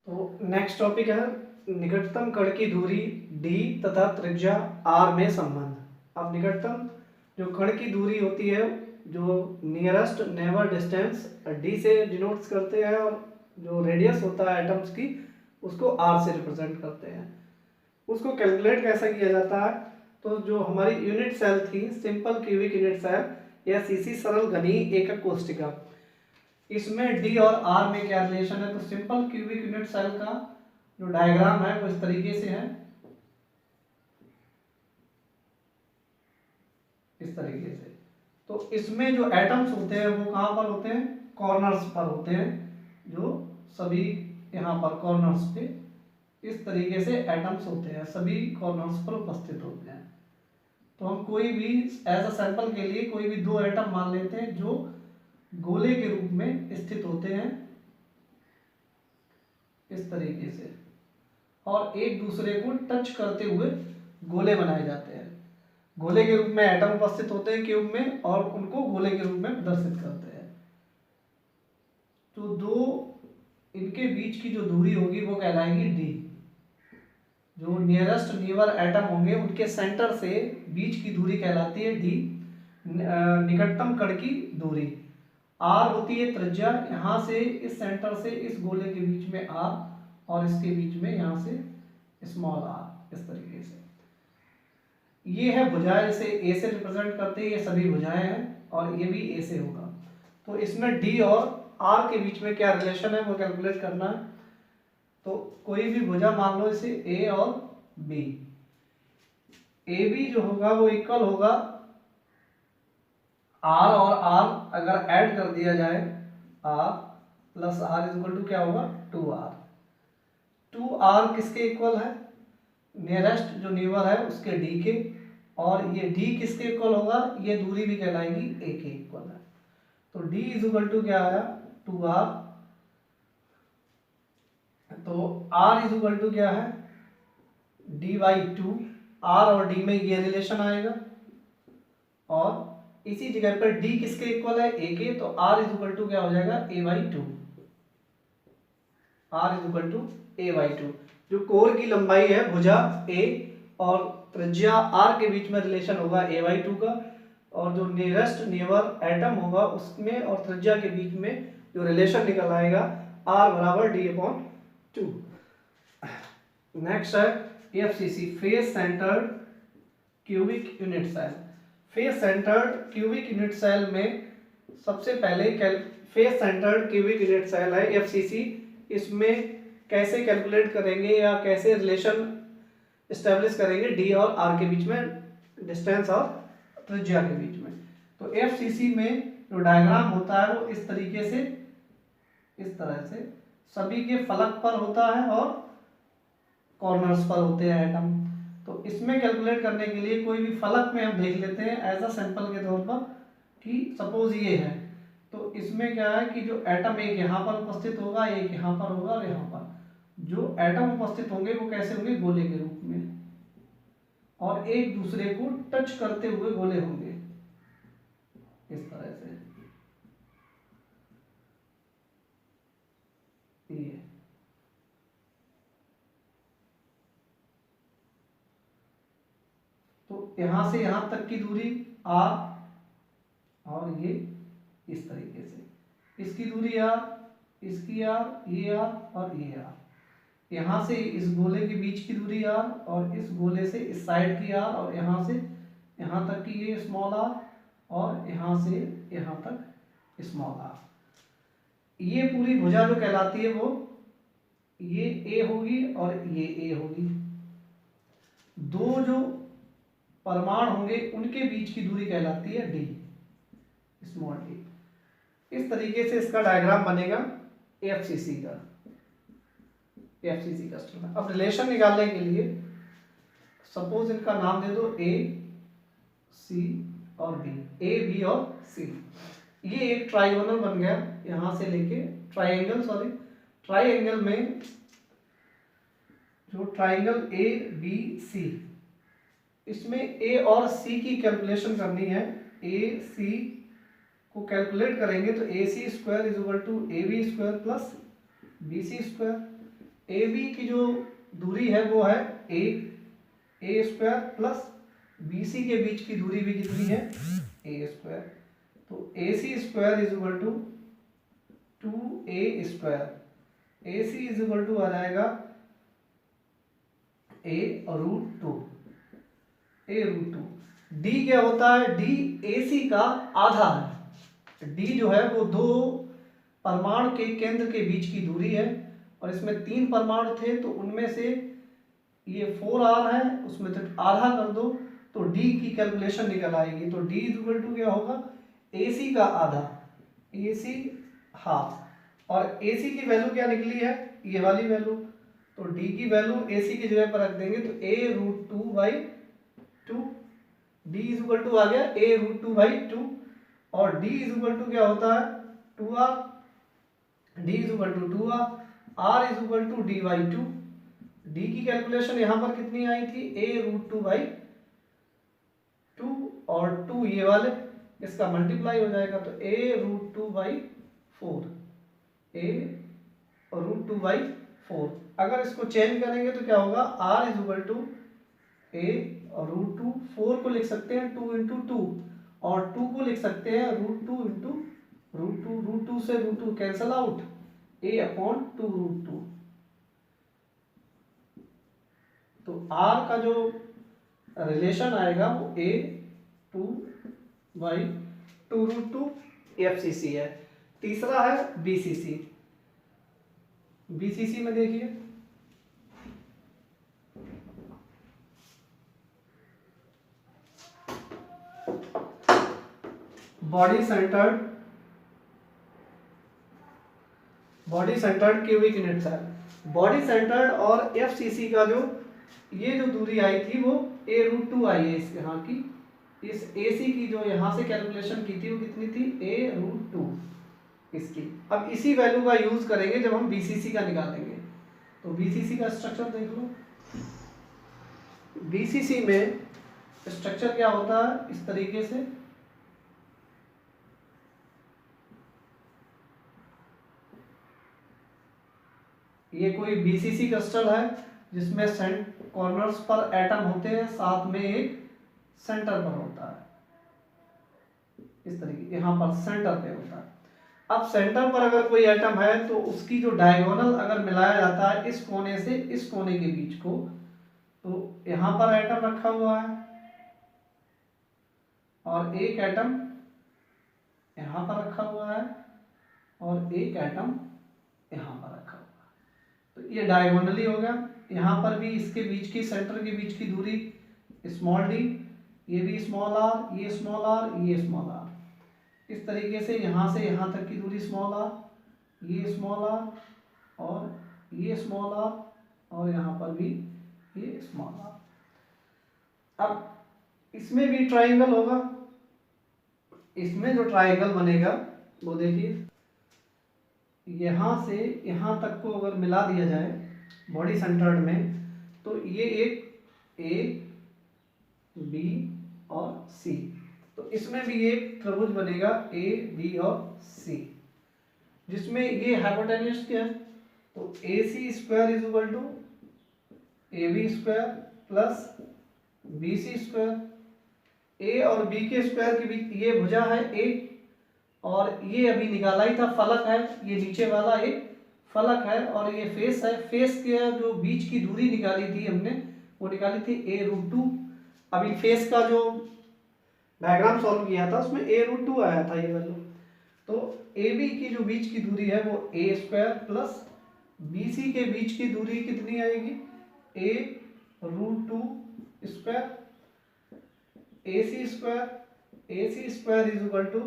तो next topic है निकटतम कण की दूरी d तथा त्रिज्या r में संबंध। अब निकटतम जो कण की दूरी होती है जो नियरेस्ट नेबर डिस्टेंस d से डिनोट्स करते हैं और जो रेडियस होता है एटम्स की उसको r से रिप्रेजेंट करते हैं। उसको कैलकुलेट कैसे किया जाता है? तो जो हमारी यूनिट सेल थी सिंपल क्यूबिक यूनिट सेल या सीसी सरल घनी एकक कोष्टिका, इसमें डी और आर में क्या रिलेशन है? तो सिंपल क्यूबिक यूनिट सेल का जो डायग्राम है वो इस तरीके से है, इस तरीके से। तो इसमें जो एटम्स होते हैं वो कहाँ पर होते हैं? कॉर्नर्स पर होते हैं, जो सभी यहाँ पर कॉर्नर्स पे इस तरीके से एटम्स होते हैं, सभी कॉर्नर्स पर उपस्थित होते हैं। तो हम कोई भी एज अ सैंपल के लिए कोई भी दो एटम मान लेते हैं जो गोले के रूप में स्थित होते हैं इस तरीके से, और एक दूसरे को टच करते हुए गोले बनाए जाते हैं। गोले के रूप में एटम उपस्थित होते हैं क्यूब में और उनको गोले के रूप में प्रदर्शित करते हैं। तो दो इनके बीच की जो दूरी होगी वो कहलाएगी डी। जो नियरेस्ट नीवर एटम होंगे उनके सेंटर से बीच की दूरी कहलाती है डी, निकटतम कण की दूरी। आर होती है त्रिज्या, यहाँ से इस सेंटर से इस गोले के बीच में आर और इसके बीच में यहाँ से स्मॉल आर, इस तरीके से। ये है भुजाएं, इसे ए से रिप्रेजेंट करते हैं, ये सभी भुजाएं हैं और ये भी ए से होगा। तो इसमें डी और आर के बीच में क्या रिलेशन है वो कैलकुलेट करना है। तो कोई भी भुजा मान लो इसे ए और बी, ए बी जो होगा वो इक्वल होगा आर और आर अगर ऐड कर दिया जाए, R plus R is equal to क्या होगा? 2r। 2r किसके इक्वल है? नियरेस्ट जो नीवर है उसके d के, और ये d किसके इक्वल होगा? ये दूरी भी कहलाएगी a के इक्वल है। तो d इज इक्वल टू क्या आया? 2r। तो r इज इक्वल टू क्या है? d by 2। r और d में ये रिलेशन आएगा, और इसी जगह पर d किसके इक्वल है? a के, तो r इज इक्वल टू क्या हो जाएगा? a by 2। r is equal to a by 2। जो कोर की लंबाई है भुजा a और त्रिज्या r के बीच में रिलेशन होगा a बाई 2 का, और जो नियरेस्ट नेबर एटम होगा उसमें और त्रिज्या के बीच में जो रिलेशन निकल आएगा r बराबर d अपॉन 2। नेक्स्ट है FCC, face centered cubic unit cell. Face centered cubic unit cell में सबसे पहले face centered cubic unit cell है एफसीसी। इसमें कैसे कैलकुलेट करेंगे या कैसे रिलेशन एस्टेब्लिश करेंगे डी और आर के बीच में, डिस्टेंस और त्रिज्या के बीच में? तो एफसीसी में जो डायग्राम होता है वो इस तरीके से, इस तरह से सभी के फलक पर होता है और कॉर्नर्स पर होते हैं एटम। तो इसमें कैलकुलेट करने के लिए कोई भी फलक में हम देख लेते हैं एज अ सैंपल के तौर पर कि सपोज ये है। तो इसमें क्या है कि जो एटम एक यहाँ पर उपस्थित होगा, एक यहाँ पर होगा और यहाँ पर जो एटम उपस्थित होंगे वो कैसे होंगे? गोले के रूप में, और एक दूसरे को टच करते हुए गोले होंगे इस तरह से। ये तो यहाँ से यहाँ तक की दूरी r, और ये इस तरीके से इसकी दूरी r, इसकी r, ये r और ये r। यहाँ से इस गोले के बीच की दूरी r, और इस गोले से इस साइड की r, और यहाँ से यहाँ तक की ये स्मॉल r, और यहाँ से यहाँ तक स्मॉल r। ये पूरी भुजा जो कहलाती है वो ये a होगी और ये a होगी। दो जो परमाणु होंगे उनके बीच की दूरी कहलाती है d, स्मॉल d। इस तरीके से इसका डायग्राम बनेगा एफसीसी का, एफसीसी का स्ट्रक्चर। अब रिलेशन निकालने के लिए सपोज इनका नाम दे दो ए, सी और बी, ए बी और सी। ये एक ट्राइगोनल बन गया, यहां से लेके ट्राइंगल, सॉरी ट्राइंगल में जो ट्राइंगल ए बी सी, इसमें ए और सी की कैलकुलेशन करनी है। ए सी को कैलकुलेट करेंगे तो A C square is equal to A B square plus B C square. A B की जो दूरी है वो है A square plus B C के बीच की दूरी भी कितनी है ए स्क्वायर। तो A C square is equal to 2a square. A C is equal to आ जाएगा a√2। डी क्या होता है, डी ए सी का आधा है। डी जो है वो दो परमाणु के केंद्र के बीच की दूरी है, और इसमें 3 परमाणु थे तो उनमें से ये 4r है, उसमें तो आधा कर दो तो डी की कैलकुलेशन निकल आएगी। तो डी इज इक्वल टू क्या होगा, ए सी का आधा, ए सी हाफ, और ए सी की वैल्यू क्या निकली है, ये वाली वैल्यू। तो डी की वैल्यू ए सी की जगह पर रख देंगे तो a√2/2। D is equal to आ गया a√2/2, और डी इज इक्वल टू क्या होता है 2r। D is equal to 2r, r is equal to d/2। D की कैलकुलेशन यहां पर कितनी आई थी a√2/2, और 2 ये वाले, इसका मल्टीप्लाई हो जाएगा तो a√2/4, a√2/4। अगर इसको चेंज करेंगे तो क्या होगा, r is equal to a√2, 4 को लिख सकते हैं 2 × 2, और 2 को लिख सकते हैं √2 × √2। √2 से √2 कैंसल आउट, a/2√2। तो r का जो रिलेशन आएगा वो a2/2√2 FCC है। तीसरा है BCC। BCC में देखिए, body centered cubic unit cell. Body centered और FCC का जो ये जो दूरी आई थी वो a√2 आई है इस यहाँ की। इस AC की जो यहाँ से कैलकुलेशन की थी वो कितनी थी a√2 इसकी। अब इसी वैल्यू का यूज करेंगे जब हम BCC का निकालेंगे। तो BCC का स्ट्रक्चर देख लो। BCC में स्ट्रक्चर क्या होता है, इस तरीके से ये कोई BCC क्रिस्टल है जिसमें कॉर्नर्स पर एटम होते हैं, साथ में एक सेंटर पर होता है, इस तरीके यहाँ पर सेंटर पे होता है। अब सेंटर पर अगर कोई एटम है तो उसकी जो डायगोनल अगर मिलाया जाता है इस कोने से इस कोने के बीच को, तो यहाँ पर एटम रखा हुआ है और एक एटम यहाँ पर रखा हुआ है और एक एटम यहाँ पर रखा हुआ है। तो ये डायगोनली हो गया। यहाँ पर भी इसके बीच की, सेंटर के बीच की दूरी स्मॉल डी, ये भी स्मॉल आर, ये स्मॉल आर, ये स्मॉल आर। इस तरीके से यहाँ से यहाँ तक की दूरी स्मॉल आर, ये स्मॉल आर और ये स्मॉल आर, और यहाँ पर भी ये स्मॉल आर। अब इसमें भी ट्राइंगल होगा। इसमें जो ट्राइंगल बनेगा वो देखिए, यहाँ से यहाँ तक को अगर मिला दिया जाए बॉडी सेंटर्ड में, तो ये एक A, B और C, तो इसमें भी एक त्रिभुज बनेगा A, B और C, जिसमें ये हाइपोटेन्यूज क्या है, तो AC square is equal to AB square plus BC square. A और B के स्क्वायर के बीच ये भुजा है A, और ये अभी निकाला ही था फलक है, ये नीचे वाला एक फलक है, और ये फेस है। फेस के जो बीच की दूरी निकाली थी हमने, वो निकाली थी a√2। अभी फेस का जो डायग्राम सॉल्व किया था उसमें a√2 आया था ये वैल्यू। तो AB की जो बीच की दूरी है वो a स्क्वायर प्लस BC के बीच की दूरी कितनी आएगी, a√2 square. AC square is equal to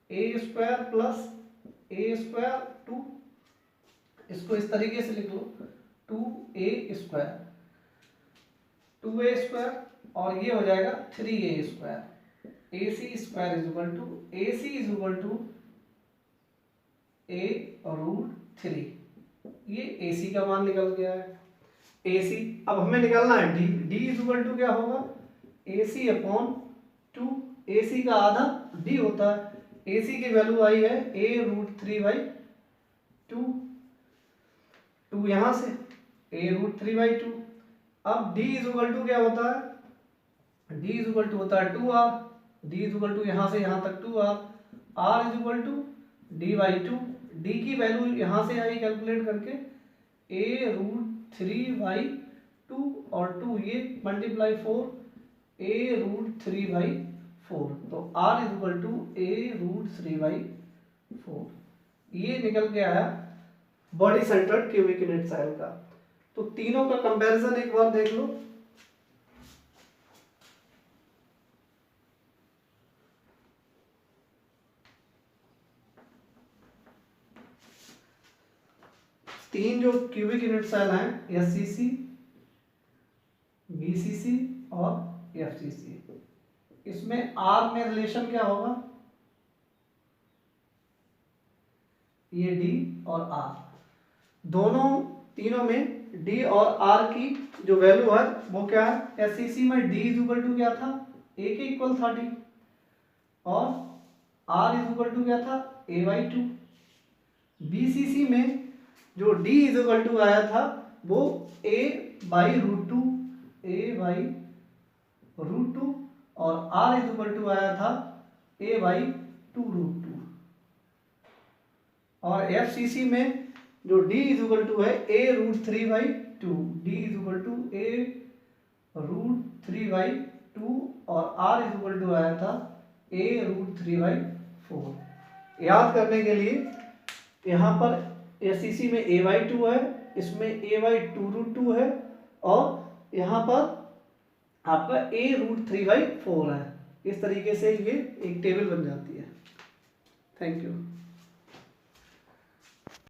a square plus a square 2, इसको इस तरीके से लिख लो 2a स्क्वायर, 2a स्क्वायर, और ये हो जाएगा 3a square. AC square is equal to a√3। ये AC का मान निकल गया है। AC अब हमें निकालना है D इज इक्वल टू क्या होगा, AC/2। AC का आधा D होता है। AC की वैल्यू आई है a√3/2। 2 यहाँ से a√3/2। अब d इज इक्वल टू क्या होता है, d इज इक्वल टू होता है 2r, d is equal to यहाँ से यहाँ तक 2r, r is equal to d/2। d की वैल्यू यहाँ से आई कैलकुलेट करके a√3/2 और 2 ये मल्टीप्लाई 4 a√3/4, तो r is equal to a√3/4। ये निकल के आया body centered cubic unit cell का। तो तीनों का कंपैरिजन एक बार देख लो। तीन जो क्यूबिक यूनिट सेल हैं, एससीसी, बीसीसी और एफसीसी, इसमें आर में रिलेशन क्या होगा, ये डी और आर, दोनों तीनों में डी और आर की जो वैल्यू है वो क्या है, एससीसी में डी इज इक्वल टू क्या था, ए के इक्वल था डी, और आर इज इक्वल टू क्या था, a/2। बीसीसी में जो d इज इक्वल टू आया था वो a/√2 और r इज इक्वल टू आया था a/2√2। और एफसीसी में जो d इज इक्वल टू है a√3/2, d is equal to a√3/2 और r इज इक्वल टू आया था a√3/4। याद करने के लिए यहाँ पर एससीसी में a/2 है, इसमें a/2√2 है, और यहाँ पर आपका a√3/4 है। इस तरीके से ये एक टेबल बन जाती है। Thank you.